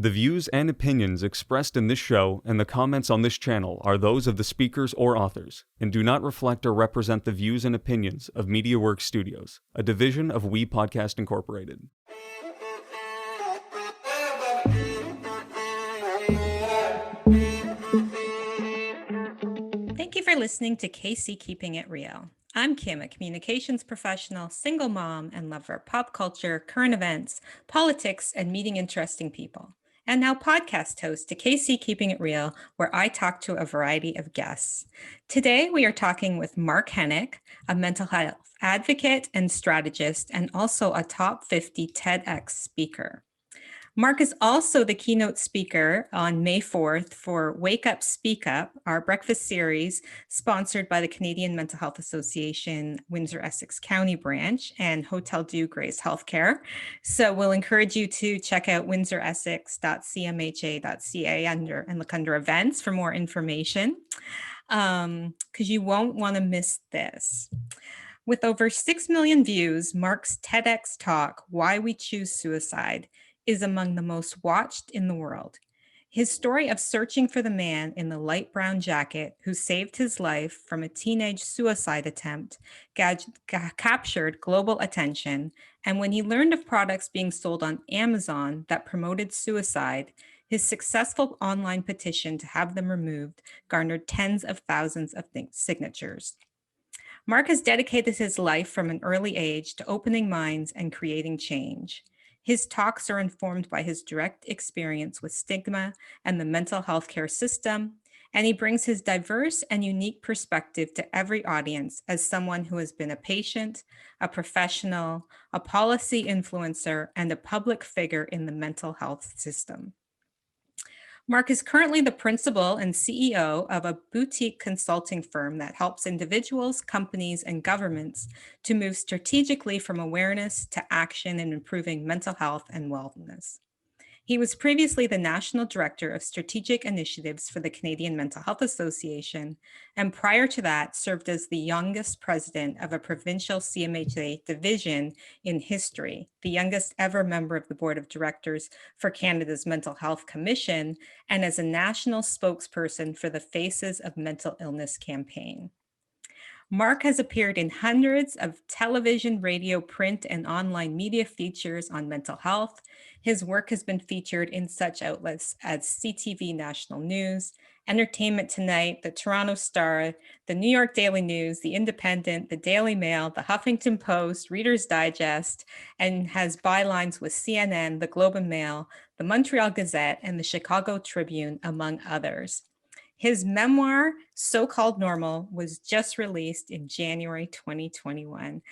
The views and opinions expressed in this show and the comments on this channel are those of the speakers or authors, and do not reflect or represent the views and opinions of MediaWorks Studios, a division of We Podcast Incorporated. Thank you for listening to KC Keeping It Real. I'm Kim, a communications professional, single mom, and lover of pop culture, current events, politics, and meeting interesting people. And now podcast host to KC Keeping It Real, where I talk to a variety of guests. Today, we are talking with Mark Henick, a mental health advocate and strategist, and also a top 50 TEDx speaker. Mark is also the keynote speaker on May 4th for Wake Up, Speak Up, our breakfast series sponsored by the Canadian Mental Health Association, Windsor-Essex County branch, and Hotel Dieu Grace Healthcare. So we'll encourage you to check out windsoressex.cmha.ca and look under events for more information, because you won't want to miss this. With over 6 million views, Mark's TEDx talk, Why We Choose Suicide, is among the most watched in the world. His story of searching for the man in the light brown jacket who saved his life from a teenage suicide attempt captured global attention, and when he learned of products being sold on Amazon that promoted suicide, his successful online petition to have them removed garnered tens of thousands of signatures. Mark has dedicated his life from an early age to opening minds and creating change. His talks are informed by his direct experience with stigma and the mental health care system, and he brings his diverse and unique perspective to every audience as someone who has been a patient, a professional, a policy influencer, and a public figure in the mental health system. Mark is currently the principal and CEO of a boutique consulting firm that helps individuals, companies, and governments to move strategically from awareness to action in improving mental health and wellness. He was previously the National Director of Strategic Initiatives for the Canadian Mental Health Association, and prior to that served as the youngest president of a provincial CMHA division in history, the youngest ever member of the Board of Directors for Canada's Mental Health Commission, and as a national spokesperson for the Faces of Mental Illness campaign. Mark has appeared in hundreds of television, radio, print, and online media features on mental health. His work has been featured in such outlets as CTV National News, Entertainment Tonight, the Toronto Star, the New York Daily News, the Independent, the Daily Mail, the Huffington Post, Reader's Digest, and has bylines with CNN, the Globe and Mail, the Montreal Gazette, and the Chicago Tribune, among others. His memoir, So-Called Normal, was just released in January 2021.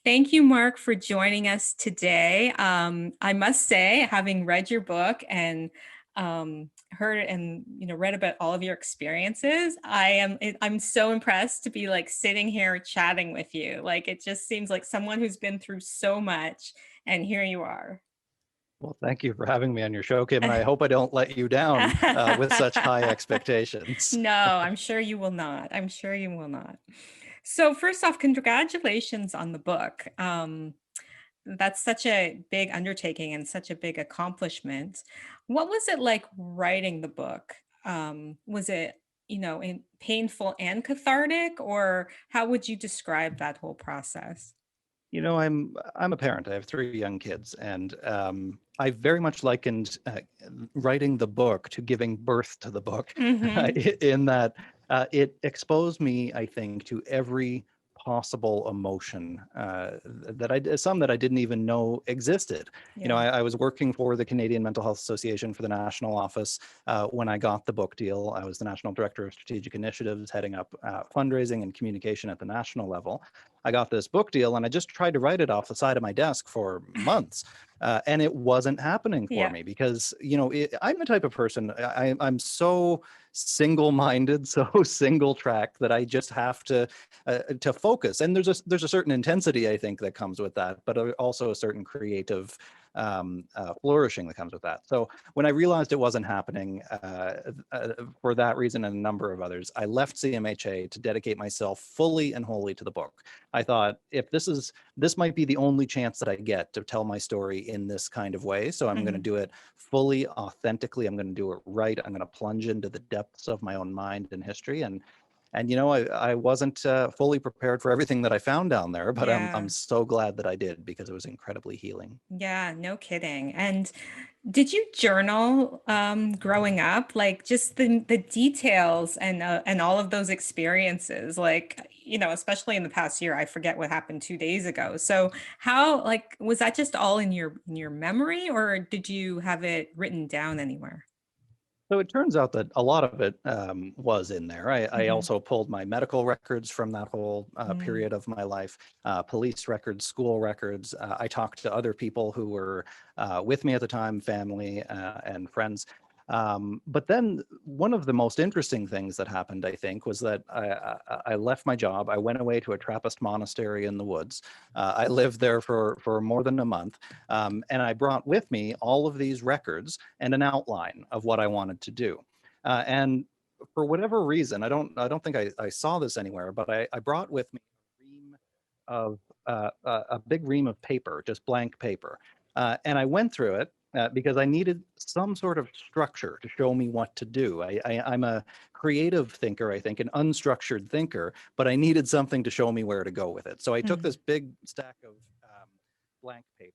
Thank you, Mark, for joining us today. I must say, having read your book and heard and read about all of your experiences, I'm so impressed to be sitting here chatting with you. It just seems like someone who's been through so much, and here you are. Well, thank you for having me on your show, Kim, and I hope I don't let you down with such high expectations. No, I'm sure you will not. I'm sure you will not. So first off, congratulations on the book. That's such a big undertaking and such a big accomplishment. What was it like writing the book? Was it, painful and cathartic, or how would you describe that whole process? I'm a parent. I have 3 young kids, and I very much likened writing the book to giving birth to the book, in that it exposed me, I think, to every possible emotion that I didn't even know existed. Yeah. I was working for the Canadian Mental Health Association for the national office when I got the book deal. I was the National Director of Strategic Initiatives, heading up fundraising and communication at the national level. I got this book deal and I just tried to write it off the side of my desk for months. And it wasn't happening for me because, I'm the type of person, I'm so single-minded, so single-tracked that I just have to focus. And there's a certain intensity, I think, that comes with that, but also a certain creative flourishing that comes with that. So when I realized it wasn't happening for that reason and a number of others, I left CMHA to dedicate myself fully and wholly to the book. I thought, if this might be the only chance that I get to tell my story in this kind of way. So I'm going to do it fully, authentically. I'm going to do it right. I'm going to plunge into the depths of my own mind and history. And you know, I wasn't fully prepared for everything that I found down there, but I'm so glad that I did, because it was incredibly healing. Yeah, no kidding. And did you journal growing up? Like, just the details and all of those experiences, like, you know, especially in the past year, I forget what happened 2 days ago. So how, like, was that just all in your memory, or did you have it written down anywhere? So it turns out that a lot of it was in there. I Hmm. also pulled my medical records from that whole period of my life, police records, school records. I talked to other people who were with me at the time, family and friends. But then one of the most interesting things that happened, I think, was that I left my job. I went away to a Trappist monastery in the woods. I lived there for more than a month. And I brought with me all of these records and an outline of what I wanted to do. And for whatever reason, I don't think I saw this anywhere, but I brought with me a ream of a big ream of paper, just blank paper. And I went through it because I needed some sort of structure to show me what to do. I'm a creative thinker, I think, an unstructured thinker, but I needed something to show me where to go with it. So I took this big stack of blank paper.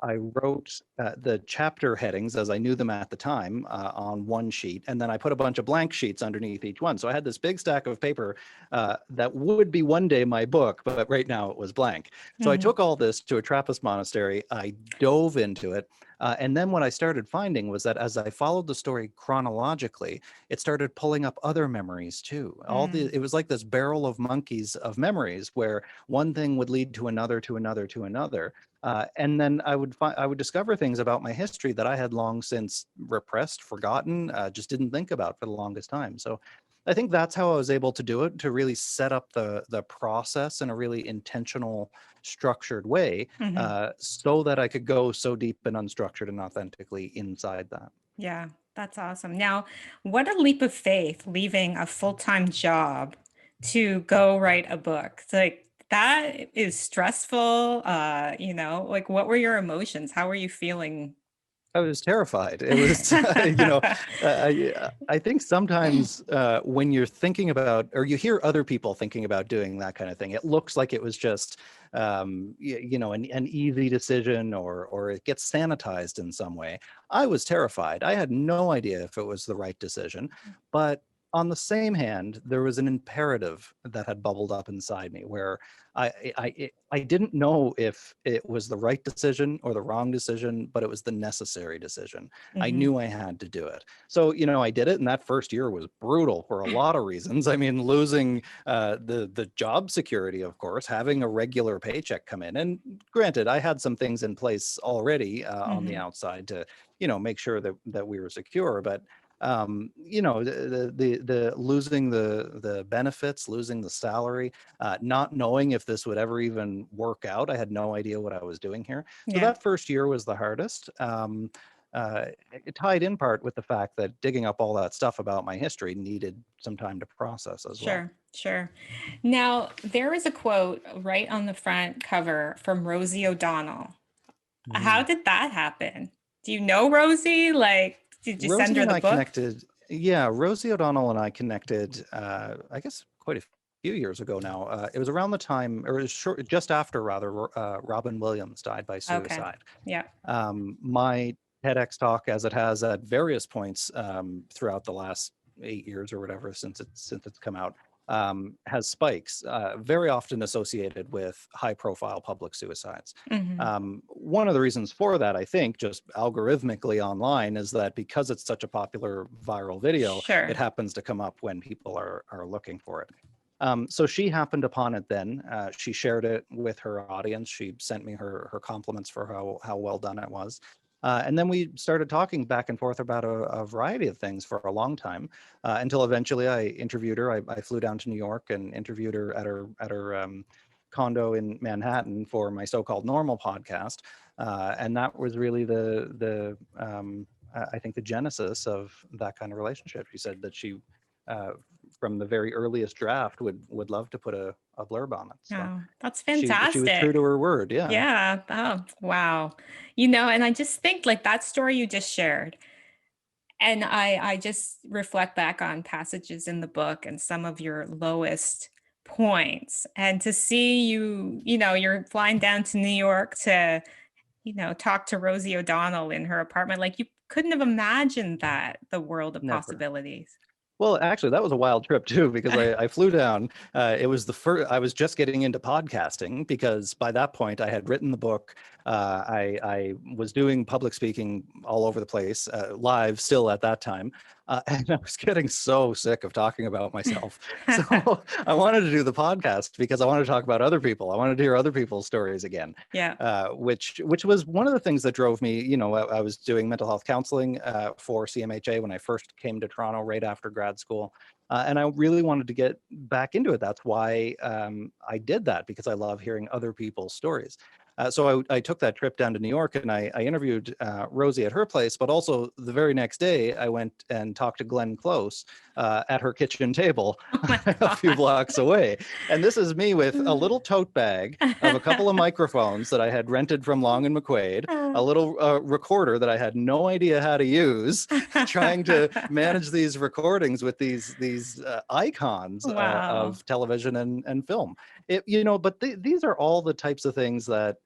I wrote the chapter headings as I knew them at the time on one sheet, and then I put a bunch of blank sheets underneath each one. So I had this big stack of paper that would be one day my book, but right now it was blank. So I took all this to a Trappist monastery. I dove into it. And then what I started finding was that as I followed the story chronologically, it started pulling up other memories too. It was like this barrel of monkeys of memories, where one thing would lead to another, to another, to another. And then I would discover things about my history that I had long since repressed, forgotten, just didn't think about for the longest time. So I think that's how I was able to do it, to really set up the process in a really intentional, structured way, so that I could go so deep and unstructured and authentically inside that. Yeah, that's awesome. Now, what a leap of faith, leaving a full-time job to go write a book. It's like, that is stressful. You know, like, what were your emotions? How were you feeling? I was terrified. It was, I think sometimes when you're thinking about, or you hear other people thinking about doing that kind of thing, it looks like it was just, an easy decision, or it gets sanitized in some way. I was terrified. I had no idea if it was the right decision, but on the same hand, there was an imperative that had bubbled up inside me, where I didn't know if it was the right decision or the wrong decision, but it was the necessary decision. I Mhm. knew I had to do it. So, I did it. And that first year was brutal for a lot of reasons. I mean, losing the job security, of course, having a regular paycheck come in. And granted, I had some things in place already on the Mhm. outside to, make sure that we were secure. But the losing the benefits, losing the salary, not knowing if this would ever even work out. I had no idea what I was doing here. So Yeah. that first year was the hardest. It tied in part with the fact that digging up all that stuff about my history needed some time to process as well. Sure, sure. Now, there is a quote right on the front cover from Rosie O'Donnell. How Mm. did that happen? Do you know Rosie? Like, did you send Rosie her and the I book? connected. Yeah, Rosie O'Donnell and I connected, I guess quite a few years ago now. It was around the time, or it was just after rather, Robin Williams died by Okay. suicide. Yeah. My TEDx talk, as it has at various points throughout the last 8 years or whatever since it's come out, has spikes very often associated with high-profile public suicides. Hmm. One of the reasons for that, I think, just algorithmically online, is that because it's such a popular viral video, it Sure. happens to come up when people are looking for it. So she happened upon it then. She shared it with her audience. She sent me her compliments for how well done it was. And then we started talking back and forth about a variety of things for a long time, until eventually I interviewed her. I flew down to New York and interviewed her at her condo in Manhattan for my so-called normal podcast. And that was really I think the genesis of that kind of relationship. She said that she, from the very earliest draft, would love to put a blurb on it. So Oh, that's she was true fantastic. to her word. Yeah. Yeah. Oh, wow. You know, and I just think like that story you just shared, and I just reflect back on passages in the book and some of your lowest points. And to see you, you know, you're flying down to New York to, you know, talk to Rosie O'Donnell in her apartment. Like you couldn't have imagined that, the world of Never. possibilities. Well, actually, that was a wild trip too, because I flew down. It was the first. I was just getting into podcasting because by that point I had written the book. I was doing public speaking all over the place, live still at that time, and I was getting so sick of talking about myself. So I wanted to do the podcast because I wanted to talk about other people. I wanted to hear other people's stories again. Yeah. Which was one of the things that drove me. You know, I was doing mental health counseling for CMHA when I first came to Toronto right after grad school. And I really wanted to get back into it. That's why I did that, because I love hearing other people's stories. So I took that trip down to New York and I interviewed Rosie at her place, but also the very next day I went and talked to Glenn Close at her kitchen table a few blocks away. And this is me with a little tote bag of a couple of microphones that I had rented from Long and McQuaid, a little recorder that I had no idea how to use, trying to manage these recordings with these icons Wow. of television and film. But these are all the types of things that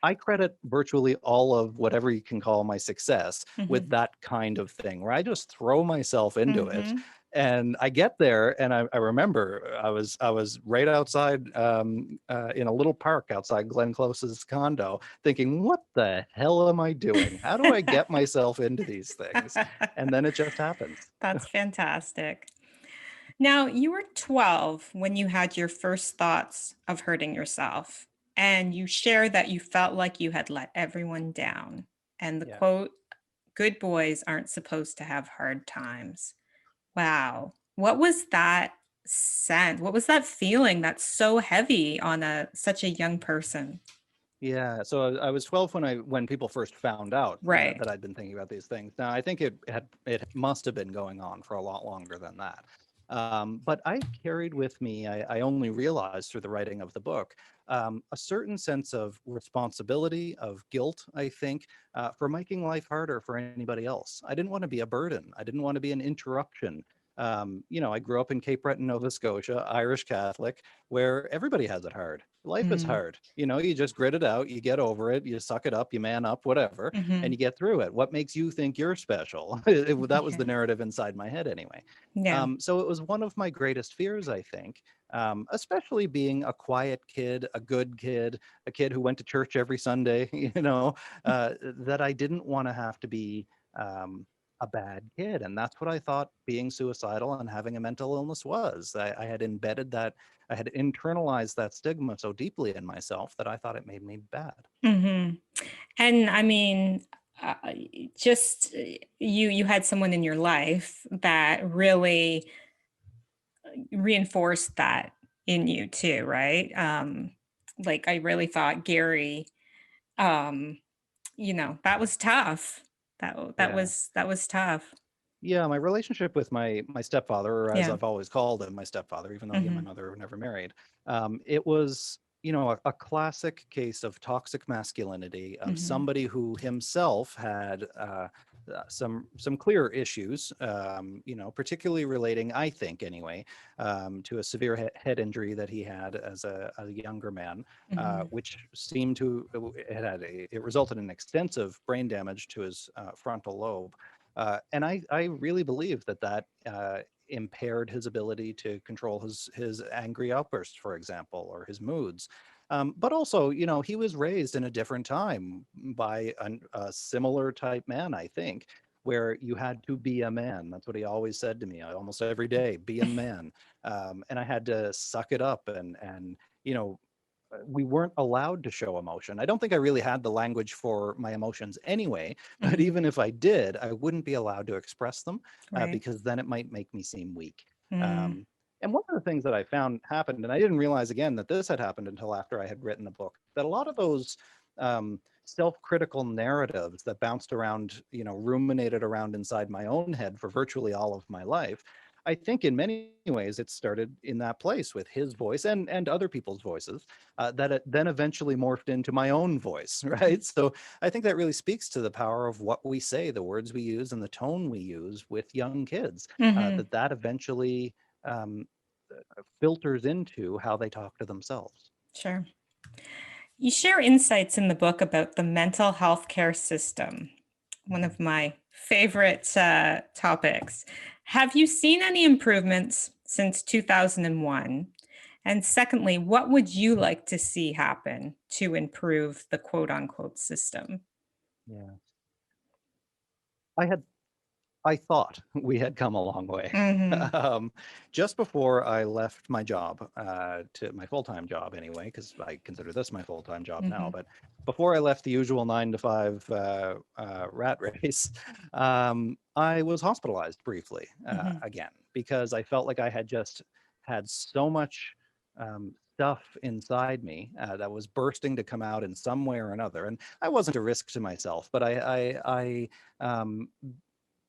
I credit virtually all of whatever you can call my success with that kind of thing, where I just throw myself into it. And I get there, and I remember I was right outside in a little park outside Glenn Close's condo, thinking, "What the hell am I doing? How do I get myself into these things?" And then it just happens. That's fantastic. Now, you were 12 when you had your first thoughts of hurting yourself, and you shared that you felt like you had let everyone down. And the Yeah. quote, "Good boys aren't supposed to have hard times." Wow. What was that sense? What was that feeling that's so heavy on such a young person? Yeah, so I was 12 when people first found out Right. that I'd been thinking about these things. Now I think it must have been going on for a lot longer than that. But I carried with me, I only realized through the writing of the book, a certain sense of responsibility, of guilt, I think, for making life harder for anybody else. I didn't want to be a burden. I didn't want to be an interruption. I grew up in Cape Breton, Nova Scotia, Irish Catholic, where everybody has it hard. Life is hard. You just grit it out, you get over it, you suck it up, you man up, whatever, and you get through it. What makes you think you're special? That was the narrative inside my head anyway. Yeah. So it was one of my greatest fears, I think, especially being a quiet kid, a good kid, a kid who went to church every Sunday, that I didn't want to have to be a bad kid. And that's what I thought being suicidal and having a mental illness was. I had embedded that, I had internalized that stigma so deeply in myself that I thought it made me bad. And I mean, uh, just you had someone in your life that really reinforced that in you too, right? Like I really thought Gary, um, that was tough. Yeah. That was tough. Yeah, my relationship with my stepfather, or as Yeah. I've always called him, my stepfather, even though he and my hmm mother were never married, it was, a classic case of toxic masculinity, of hmm somebody who himself had some clear issues, particularly relating, I think anyway, to a severe head injury that he had as a younger man, hmm which seemed to it resulted in extensive brain damage to his frontal lobe. And I really believe that impaired his ability to control his angry outbursts, for example, or his moods. But also, he was raised in a different time by a similar type man, I think, where you had to be a man. That's what he always said to me almost every day, be a man. And I had to suck it up and we weren't allowed to show emotion. I don't think I really had the language for my emotions anyway, but hmm even if I did, I wouldn't be allowed to express them Right. because then it might make me seem weak. Mm. And one of the things that I found happened, and I didn't realize again that this had happened until after I had written the book, that a lot of those self-critical narratives that bounced around, ruminated around inside my own head for virtually all of my life, I think in many ways it started in that place with his voice and other people's voices, that it then eventually morphed into my own voice, right? So I think that really speaks to the power of what we say, the words we use and the tone we use with young kids, that eventually filters into how they talk to themselves. Sure. You share insights in the book about the mental health care system, one of my favorite topics. Have you seen any improvements since 2001? And secondly, what would you like to see happen to improve the quote unquote system? Yeah. I thought we had come a long way. Mm-hmm. Just before I left my job, to my full-time job anyway, because I consider this my full-time job now, but before I left the usual 9 to 5 rat race, I was hospitalized briefly again, because I felt like I had just had so much stuff inside me that was bursting to come out in some way or another. And I wasn't a risk to myself, but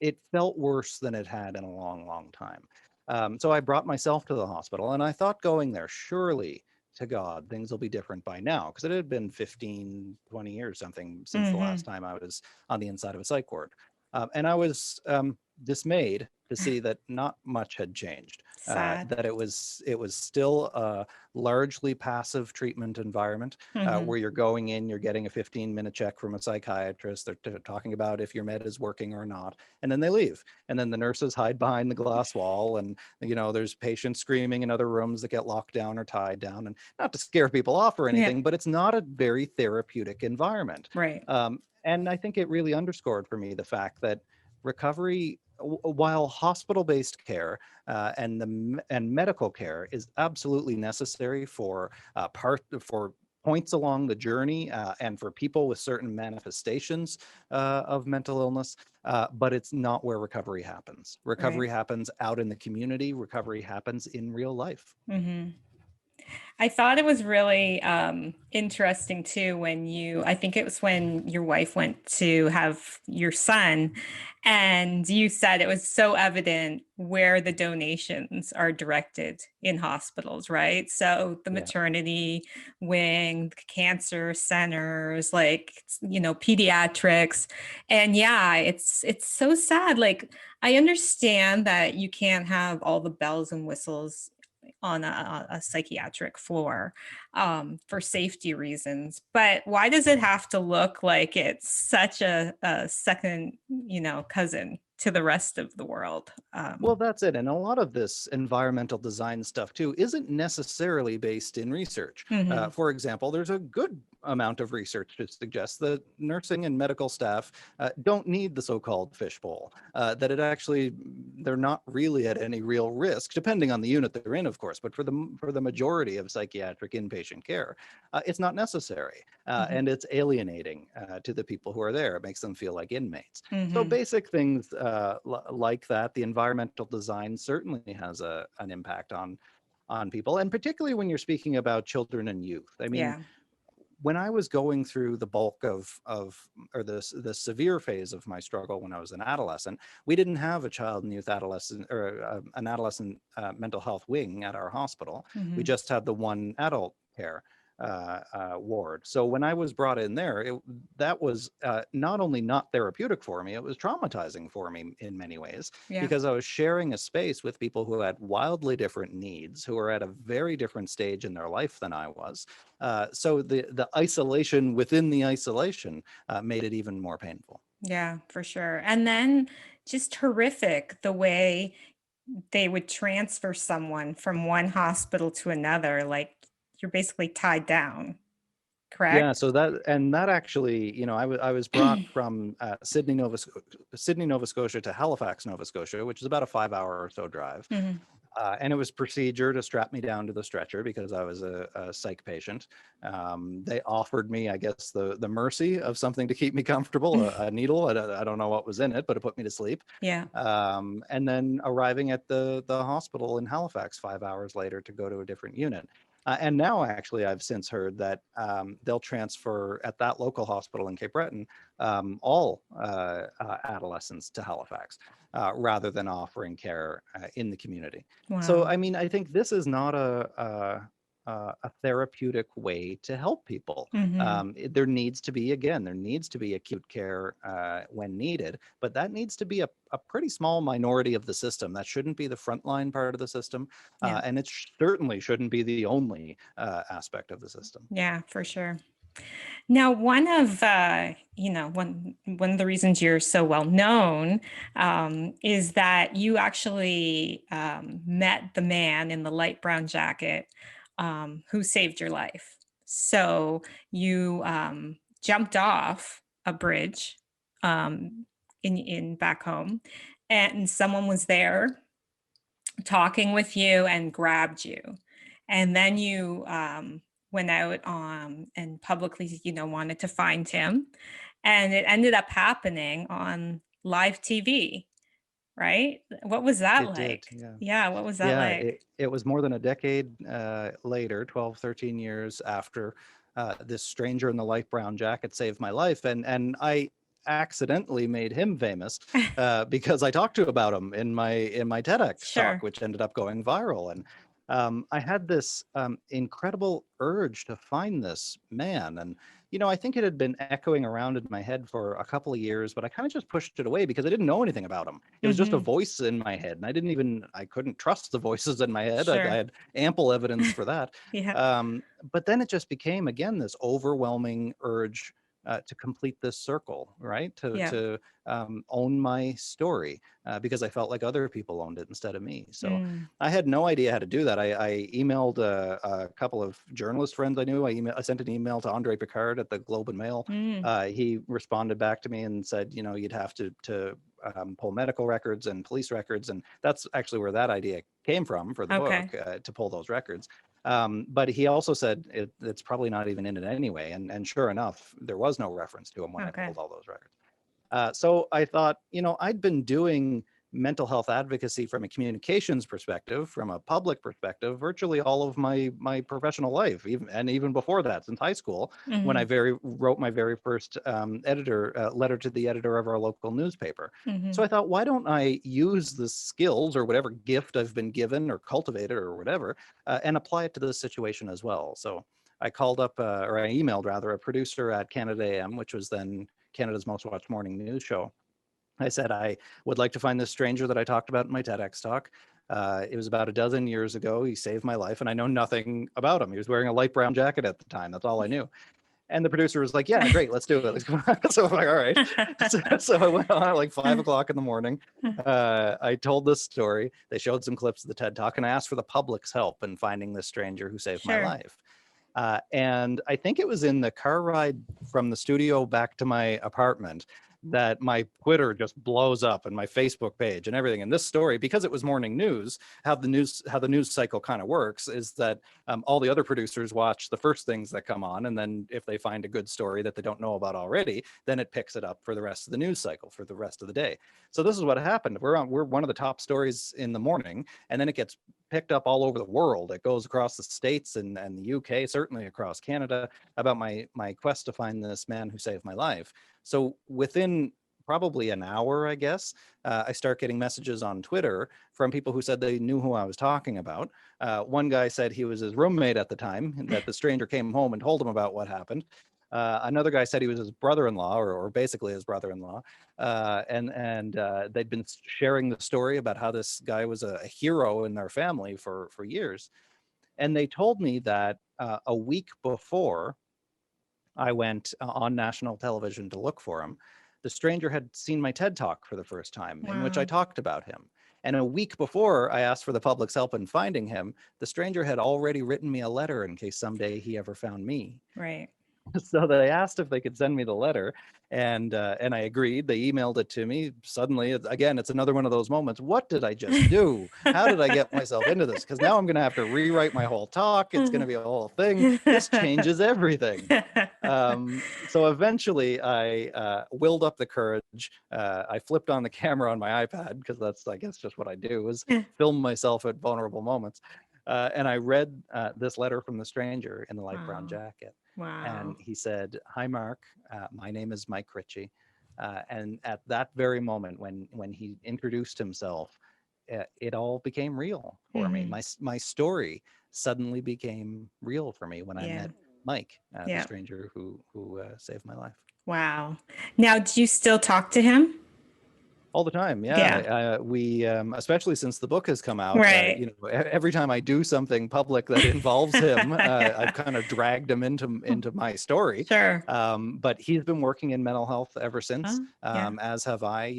it felt worse than it had in a long, long time. So I brought myself to the hospital, and I thought going there, surely to God, things will be different by now, because it had been 15, 20 years something since the last time I was on the inside of a psych ward. And I was dismayed to see that not much had changed, Sad. that it was still a largely passive treatment environment, where you're going in, you're getting a 15-minute check from a psychiatrist. They're talking about if your med is working or not, and then they leave. And then the nurses hide behind the glass wall, and there's patients screaming in other rooms that get locked down or tied down. And not to scare people off or anything, but it's not a very therapeutic environment. Right. And I think it really underscored for me the fact that recovery, while hospital-based care and medical care is absolutely necessary for points along the journey and for people with certain manifestations of mental illness, but it's not where recovery happens. Recovery happens out in the community. Recovery happens in real life. I thought it was really interesting too I think it was when your wife went to have your son, and you said it was so evident where the donations are directed in hospitals, right? So the maternity wing, cancer centers, pediatrics. And it's so sad. Like, I understand that you can't have all the bells and whistles on a psychiatric floor for safety reasons, but why does it have to look like it's such a second cousin to the rest of the world? Well, that's it. And a lot of this environmental design stuff too isn't necessarily based in research. For example, there's a good amount of research to suggest that nursing and medical staff don't need the so-called fishbowl, that they're not really at any real risk, depending on the unit they're in, of course, but for the majority of psychiatric inpatient care, it's not necessary. And it's alienating to the people who are there. It makes them feel like inmates. So basic things like that, the environmental design certainly has an impact on people, and particularly when you're speaking about children and youth. I mean, when I was going through the bulk or the severe phase of my struggle when I was an adolescent, we didn't have a child and youth adolescent or an adolescent mental health wing at our hospital. We just had the one adult care ward. So when I was brought in there, that was not only not therapeutic for me, it was traumatizing for me in many ways, because I was sharing a space with people who had wildly different needs, who were at a very different stage in their life than I was. So the isolation within the isolation made it even more painful. Yeah, for sure. And then just horrific the way they would transfer someone from one hospital to another, like you're basically tied down, Yeah, correct? so that actually, I was brought from Sydney, Nova Scotia to Halifax, Nova Scotia, which is about a 5-hour or so drive. And it was procedure to strap me down to the stretcher because I was a psych patient. They offered me, I guess, the mercy of something to keep me comfortable, a needle. I don't know what was in it, but it put me to sleep. Yeah. And then arriving at the hospital in Halifax 5 hours later to go to a different unit. And now, actually, I've since heard that they'll transfer at that local hospital in Cape Breton all adolescents to Halifax rather than offering care in the community. So, Wow. I mean, I think this is not a therapeutic way to help people. Hmm. There needs to be, again, there needs to be acute care when needed, but that needs to be a pretty small minority of the system. That shouldn't be the frontline part of the system, Yeah. and it certainly shouldn't be the only aspect of the system. Yeah, for sure. Now, one of one of the reasons you're so well known is that you actually met the man in the light brown jacket who saved your life. So you jumped off a bridge in back home, and someone was there talking with you and grabbed you. And then you went out and publicly, wanted to find him. And it ended up happening on live TV, right? What was that It did, like? yeah. Yeah, what was that Yeah, like? it was more than a decade later, 12, 13 years after this stranger in the light brown jacket saved my life. And I accidentally made him famous because I talked to about him in my TEDx talk, Sure. which ended up going viral. And I had this incredible urge to find this man. And, I think it had been echoing around in my head for a couple of years, but I kind of just pushed it away because I didn't know anything about him. It was just a Hmm. voice in my head, and I couldn't trust the voices in my head. I Sure. had ample evidence for that. Yeah. But then it just became, again, this overwhelming urge to complete this circle, right? To Yeah. own my story because I felt like other people owned it instead of me. So Mm. I had no idea how to do that. I emailed a couple of journalist friends I knew. I sent an email to Andre Picard at the Globe and Mail. Mm. He responded back to me and said, you'd have to pull medical records and police records. And that's actually where that idea came from for the Okay. book, to pull those records. But he also said it's probably not even in it anyway. And sure enough, there was no reference to him when I Okay. pulled all those records. So I thought, I'd been doing mental health advocacy from a communications perspective, from a public perspective, virtually all of my professional life, even before that, since high school, when I Hmm. wrote my very first letter to the editor of our local newspaper. Hmm. So I thought, why don't I use the skills or whatever gift I've been given or cultivated or whatever, and apply it to this situation as well. So I called up, or I emailed rather, a producer at Canada AM, which was then Canada's most watched morning news show. I said, I would like to find this stranger that I talked about in my TEDx talk. It was about a dozen years ago. He saved my life, and I know nothing about him. He was wearing a light brown jacket at the time. That's all I knew. And the producer was like, yeah, great, let's do it. Let's go. So I'm like, all right. So I went on at like 5 o'clock in the morning. I told this story. They showed some clips of the TED Talk, and I asked for the public's help in finding this stranger who saved my Sure. life. And I think it was in the car ride from the studio back to my apartment that my Twitter just blows up and my Facebook page and everything. And this story, because it was morning news, how the news cycle kind of works is that all the other producers watch the first things that come on, and then if they find a good story that they don't know about already, then it picks it up for the rest of the news cycle for the rest of the day. So this is what happened. We're one of the top stories in the morning, and then it gets picked up all over the world. It goes across the States and the UK, certainly across Canada, about my quest to find this man who saved my life. So within probably an hour, I guess, I start getting messages on Twitter from people who said they knew who I was talking about. One guy said he was his roommate at the time, and that the stranger came home and told him about what happened. Another guy said he was his brother-in-law, or basically his brother-in-law, and they'd been sharing the story about how this guy was a hero in their family for years. And they told me that a week before I went on national television to look for him, the stranger had seen my TED Talk for the first time, in which I Wow. talked about him. And a week before I asked for the public's help in finding him, the stranger had already written me a letter in case someday he ever found me. Right. So they asked if they could send me the letter, and I agreed. They emailed it to me. Suddenly, again, it's another one of those moments. What did I just do? How did I get myself into this? Because now I'm going to have to rewrite my whole talk. It's going to be a whole thing. This changes everything. So eventually I willed up the courage. I flipped on the camera on my iPad, because that's, I guess, just what I do, is film myself at vulnerable moments. And I read this letter from the stranger in the light brown jacket. And Wow. he said, "Hi, Mark. My name is Mike Ritchie." And at that very moment, when he introduced himself, it all became real for me. My story suddenly became real for me when I Yeah. met Mike, the Yeah. stranger who saved my life. Wow. Now, do you still talk to him? All the time, Yeah. yeah. We, especially since the book has come out, Right. every time I do something public that involves him, I've kind of dragged him into my story. Sure. But he's been working in mental health ever since, Oh, yeah. as have I.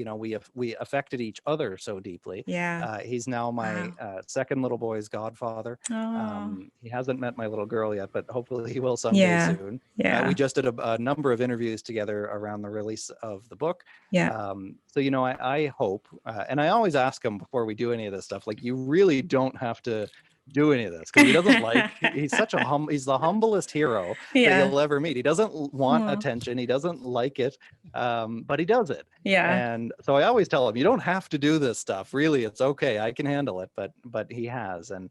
We affected each other so deeply. Yeah. He's now my Wow. second little boy's godfather. Oh, He hasn't met my little girl yet, but hopefully he will someday yeah. soon. Yeah. We just did a number of interviews together around the release of the book. Yeah. So, I hope, and I always ask him before we do any of this stuff, like, you really don't have to do any of this, because he doesn't he's such he's the humblest hero that Yeah. you'll ever meet. He doesn't want Aw. attention. He doesn't like it, but he does it. Yeah. And so I always tell him, you don't have to do this stuff. Really, it's okay. I can handle it. But he has, and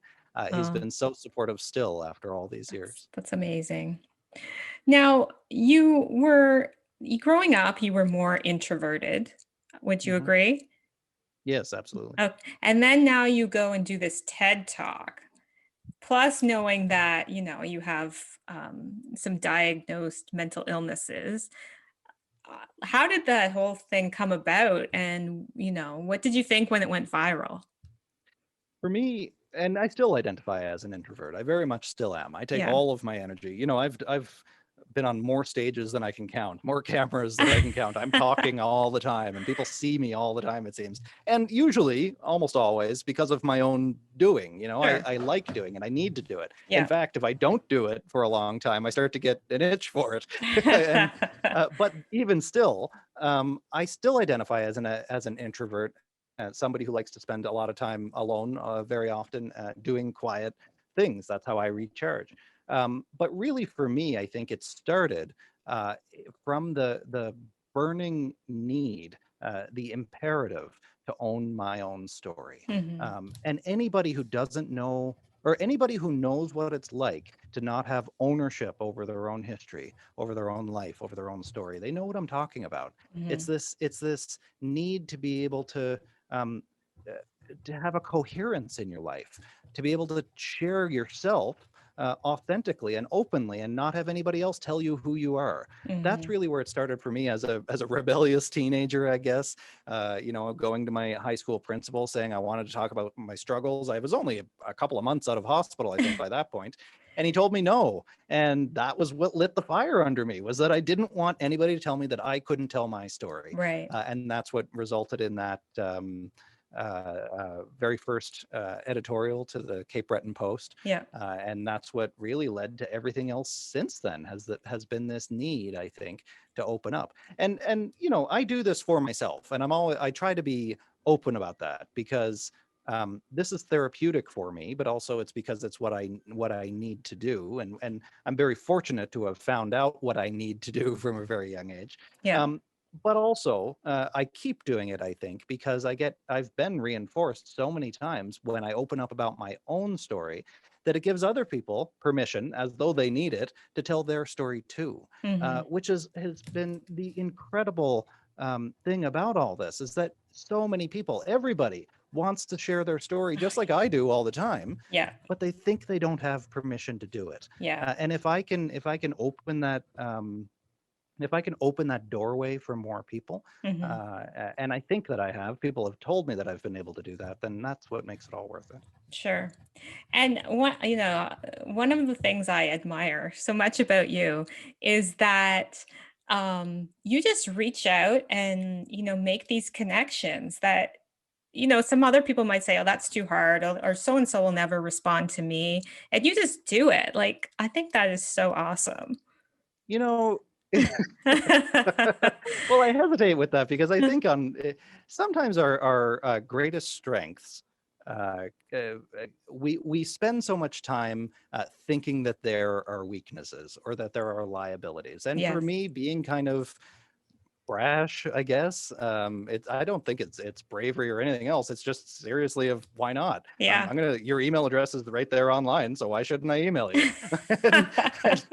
he's Oh, been so supportive still after all these years. that's amazing. Now, growing up, you were more introverted. Would you Mhm. agree? Yes, absolutely. Oh, and then now you go and do this TED Talk. Plus, knowing that, you have some diagnosed mental illnesses. How did that whole thing come about? And, what did you think when it went viral? For me, and I still identify as an introvert. I very much still am. I take Yeah. all of my energy. I've been on more stages than I can count, more cameras than I can count. I'm talking all the time, and people see me all the time, it seems. And usually, almost always, because of my own doing. Sure. I like doing it. I need to do it. In Yeah. fact, if I don't do it for a long time, I start to get an itch for it. And but even still, I still identify as an introvert, somebody who likes to spend a lot of time alone, very often, doing quiet things. That's how I recharge. But really, for me, I think it started from the burning need, the imperative to own my own story. Mhm. And anybody who doesn't know, or anybody who knows what it's like to not have ownership over their own history, over their own life, over their own story, they know what I'm talking about. Mhm. It's this need to be able um, uh, to have a coherence in your life, to be able to share yourself authentically and openly, and not have anybody else tell you who you are. That's Mhm. really where it started for me as a rebellious teenager, I guess. Going to my high school principal saying I wanted to talk about my struggles. I was only a couple of months out of hospital, I think, by that point. And he told me no. And that was what lit the fire under me, was that I didn't want anybody to tell me that I couldn't tell my story. Right. And that's what resulted in that very first editorial to the Cape Breton Post. Yeah. And that's what really led to everything else since then, has been this need, I think, to open up. And I do this for myself, and I try to be open about that, because this is therapeutic for me, but also it's because it's what I need to do, and I'm very fortunate to have found out what I need to do from a very young age. Yeah. But also, I keep doing it, I think, because I've been reinforced so many times when I open up about my own story, that it gives other people permission, as though they need it, to tell their story too. Mhm. Which has been the incredible thing about all this, is that so many people, everybody, wants to share their story, just like I do all the time, Yeah. but they think they don't have permission to do it. Yeah. And if I can open that. If I can open that doorway for more people, Mhm. and I think that I have, people have told me that I've been able to do that, then that's what makes it all worth it. Sure. And one of the things I admire so much about you is that you just reach out and, make these connections that, some other people might say, oh, that's too hard, or so and so will never respond to me. And you just do it. Like, I think that is so awesome. You know, well, I hesitate with that because I think sometimes our greatest strengths, we spend so much time thinking that there are weaknesses or that there are liabilities. And for Yes. me, being kind of brash, I guess, I don't think it's bravery or anything else. It's just seriously of why not? Yeah. Your email address is right there online, so why shouldn't I email you? and, and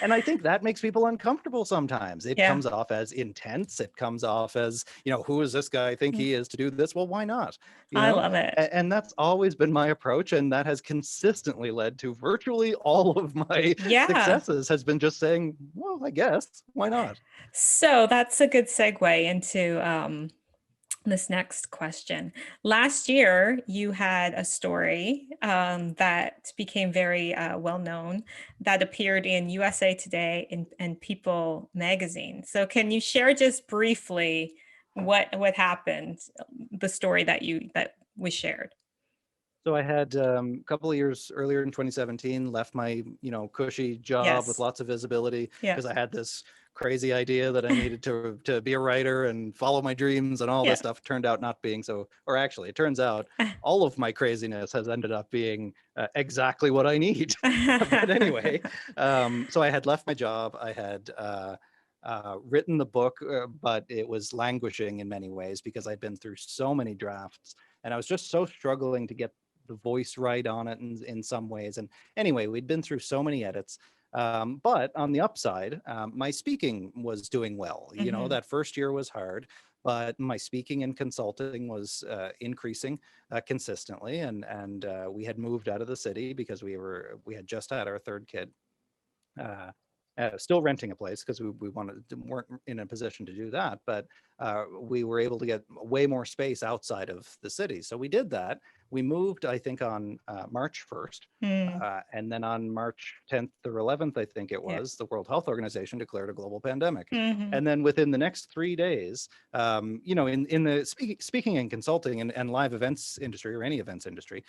and I think that makes people uncomfortable sometimes. It Yeah. comes off as intense. It comes off as, who is this guy think he is to do this? Well, why not? I love it. And that's always been my approach. And that has consistently led to virtually all of my Yeah. successes has been just saying, well, I guess, why not? So that's a good segue into this next question. Last year, you had a story that became very well known that appeared in USA Today and People magazine. So, can you share just briefly what happened, the story that was shared? So I had a couple of years earlier in 2017 left my, cushy job with Yes. lots of visibility Yeah. because I had this crazy idea that I needed to be a writer and follow my dreams and all Yeah. this stuff. Turned out not being so, or actually, it turns out all of my craziness has ended up being exactly what I need. But anyway, so I had left my job. I had written the book, but it was languishing in many ways because I'd been through so many drafts and I was just so struggling to get the voice right on it in some ways. And anyway, we'd been through so many edits. But on the upside, my speaking was doing well. Mhm. That first year was hard, but my speaking and consulting was increasing consistently. And we had moved out of the city because we had just had our third kid. Uh, Still renting a place because we weren't in a position to do that, but we were able to get way more space outside of the city. So we did that. We moved, I think, on March 1st. Mm. And then on March 10th or 11th, I think it Yeah. was, the World Health Organization declared a global pandemic. Mhm. And then within the next 3 days, in the speaking and consulting and live events industry or any events industry,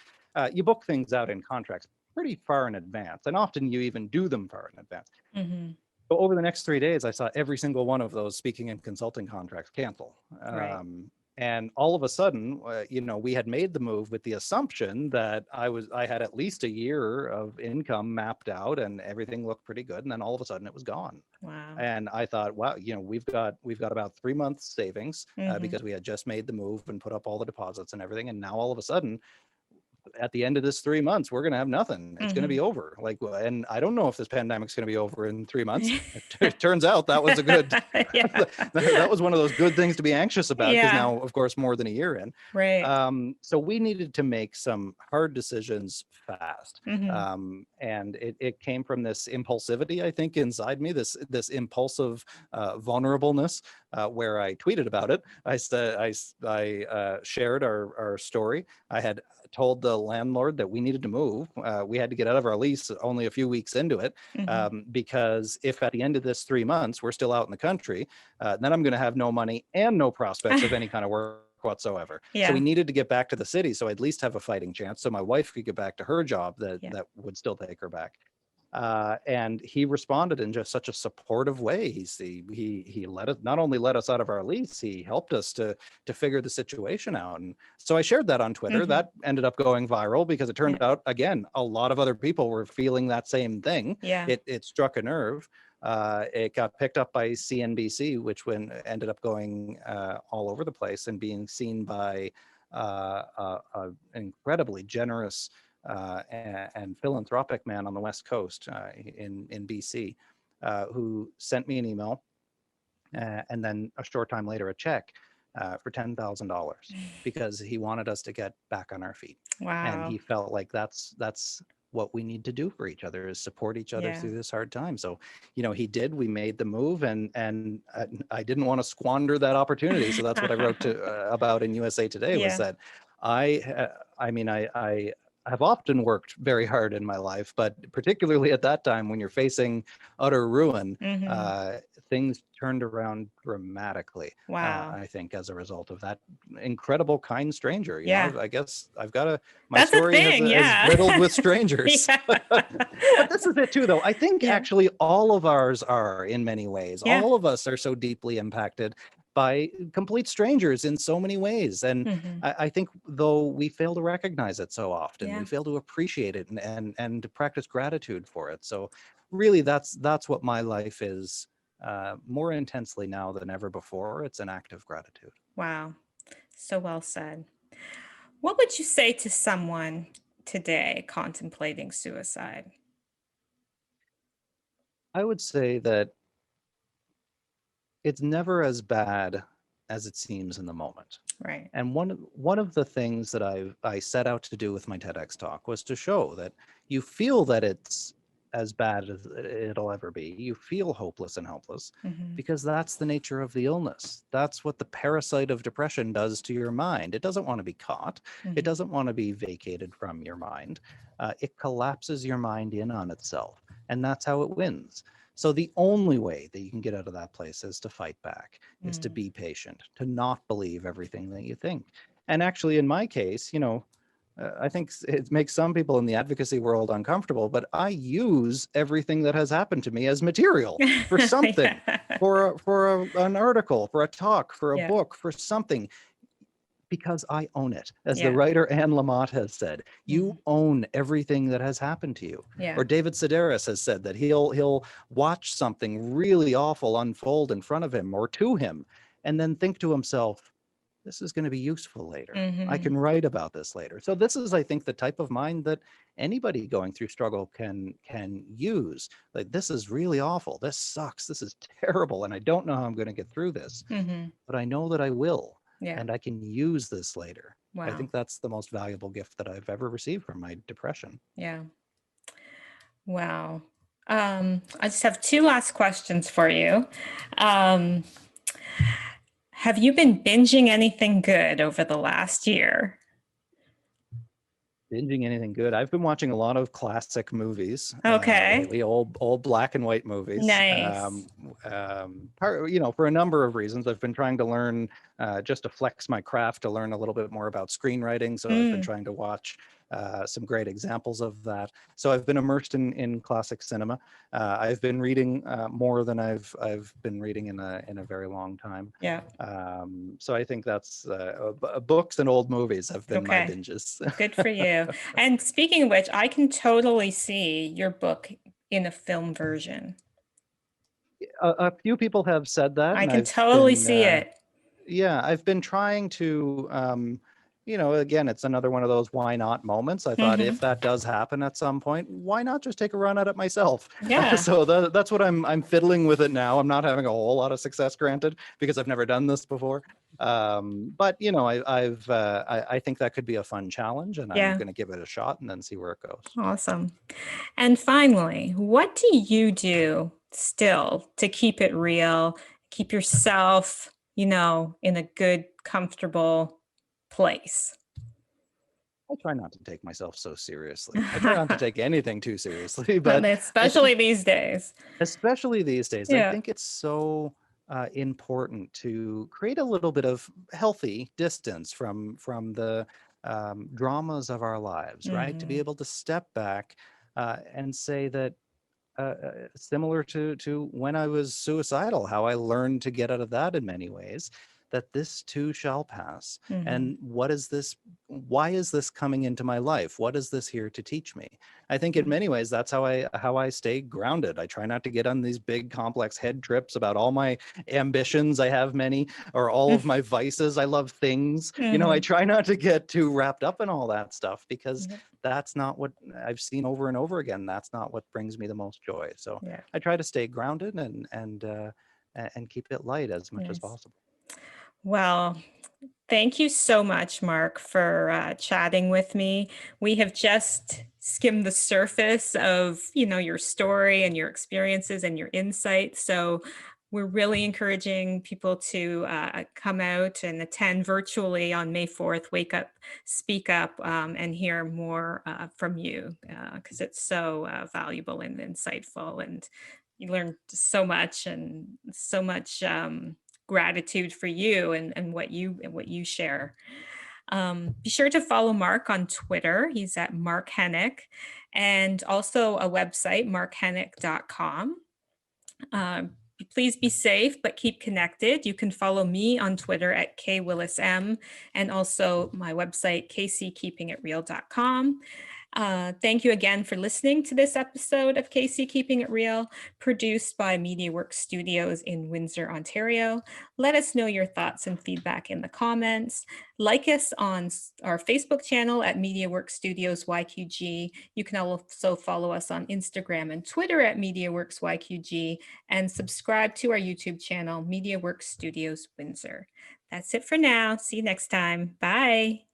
you book things out in contracts pretty far in advance. And often you even do them far in advance. Mhm. But over the next 3 days, I saw every single one of those speaking and consulting contracts cancel. Right. And all of a sudden, we had made the move with the assumption that I had at least a year of income mapped out and everything looked pretty good. And then all of a sudden it was gone. Wow. And I thought, wow, we've got about 3 months savings Mhm. because we had just made the move and put up all the deposits and everything. And now all of a sudden, at the end of this 3 months, we're going to have nothing. It's going to be over. And I don't know if this pandemic's going to be over in 3 months. It turns out that was a good, Yeah. that was one of those good things to be anxious about because Yeah. now, of course, more than a year in. Right. So we needed to make some hard decisions fast. Mhm. And it came from this impulsivity, I think, inside me, this impulsive vulnerableness, where I tweeted about it. I said, I shared our story. I had told the landlord that we needed to move. We had to get out of our lease only a few weeks into it, Mhm. because if at the end of this 3 months we're still out in the country, then I'm going to have no money and no prospects of any kind of work whatsoever. So we Yeah. needed to get back to the city so I'd at least have a fighting chance so my wife could get back to her job Yeah. that would still take her back. And he responded in just such a supportive way. He let us, not only let us out of our lease, he helped us to figure the situation out. And so I shared that on Twitter. Mhm. That ended up going viral because it turned Yeah. out, again, a lot of other people were feeling that same thing. Yeah. It struck a nerve. It got picked up by CNBC, which ended up going all over the place and being seen by an incredibly generous and philanthropic man on the West Coast in BC, who sent me an email and then a short time later a check for $10,000 because he wanted us to get back on our feet. And Wow. he felt like that's what we need to do for each other is support each other Yeah. through this hard time. So, he did. We made the move, and I didn't want to squander that opportunity. So that's what I wrote about in USA Today was Yeah. that I mean, I have often worked very hard in my life, but particularly at that time when you're facing utter ruin, things turned around dramatically. Wow. I think as a result of that incredible kind stranger. Yeah. I guess I've got my That's a story thing. is riddled with strangers. Yeah. But this is it too, though. I think actually all of ours are in many ways. Yeah. All of us are so deeply impacted by complete strangers in so many ways. And I think though we fail to recognize it so often, we fail to appreciate it and to practice gratitude for it. So really that's what my life is more intensely now than ever before. It's an act of gratitude. Wow. So well said. What would you say to someone today contemplating suicide? I would say that it's never as bad as it seems in the moment. Right. And one of the things that I set out to do with my TEDx talk was to show that you feel that it's as bad as it'll ever be. You feel hopeless and helpless because that's the nature of the illness. That's what the parasite of depression does to your mind. It doesn't want to be caught. It doesn't want to be vacated from your mind. It collapses your mind in on itself, and that's how it wins. So the only way that you can get out of that place is to fight back, is to be patient, to not believe everything that you think. And actually, in my case, I think it makes some people in the advocacy world uncomfortable, but I use everything that has happened to me as material for something, for an article, for a talk, for a book, for something. Because I own it. As the writer Anne Lamott has said, you own everything that has happened to you. Or David Sedaris has said that he'll watch something really awful unfold in front of him or to him, and then think to himself, this is going to be useful later. I can write about this later. So this is, I think, the type of mind that anybody going through struggle can use. Like, this is really awful. This sucks. This is terrible. And I don't know how I'm going to get through this, but I know that I will. And I can use this later. Wow. I think that's the most valuable gift that I've ever received from my depression. Yeah. Wow. I just have two last questions for you. Have you been binging anything good over the last year? Binging anything good? I've been watching a lot of classic movies. Okay. Lately, old black and white movies. Nice. For a number of reasons. I've been trying to learn, just to flex my craft, to learn a little bit more about screenwriting. So I've been trying to watch some great examples of that. So I've been immersed in classic cinema. I've been reading more than I've been reading in a very long time. Yeah. So I think that's books and old movies have been my binges. Good for you. And speaking of which, I can totally see your book in a film version. A few people have said that. I can totally see it. Yeah, I've been trying to, again, it's another one of those why not moments. I thought if that does happen at some point, why not just take a run at it myself? Yeah. So that's what I'm fiddling with it now. I'm not having a whole lot of success, granted, because I've never done this before. But I think that could be a fun challenge, and I'm going to give it a shot and then see where it goes. Awesome. And finally, what do you do still to keep it real, keep yourself, in a good, comfortable place? I try not to take myself so seriously. I try not to take anything too seriously, but especially these days. Especially these days, I think it's so important to create a little bit of healthy distance from the dramas of our lives, right? To be able to step back and say that, similar to when I was suicidal, how I learned to get out of that in many ways, that this too shall pass. And why is this coming into my life? What is this here to teach me? I think in many ways, that's how I stay grounded. I try not to get on these big complex head trips about all my ambitions. I have many, or all of my vices. I love things. I try not to get too wrapped up in all that stuff, because that's not what I've seen over and over again. That's not what brings me the most joy. So I try to stay grounded and keep it light as much as possible. Well, thank you so much, Mark, for chatting with me. We have just skimmed the surface of, your story and your experiences and your insights. So we're really encouraging people to come out and attend virtually on May 4th, Wake Up, Speak Up, and hear more from you, because it's so valuable and insightful, and you learn so much, and so much gratitude for you and what you share. Be sure to follow Mark on Twitter. He's at Mark Henick, and also a website, markhenick.com. Please be safe, but keep connected. You can follow me on Twitter at kwillism, and also my website, kckeepingitreal.com. Thank you again for listening to this episode of KC Keeping It Real, produced by MediaWorks Studios in Windsor, Ontario. Let us know your thoughts and feedback in the comments. Like us on our Facebook channel at MediaWorks Studios YQG. You can also follow us on Instagram and Twitter at MediaWorks YQG, and subscribe to our YouTube channel, MediaWorks Studios Windsor. That's it for now. See you next time. Bye.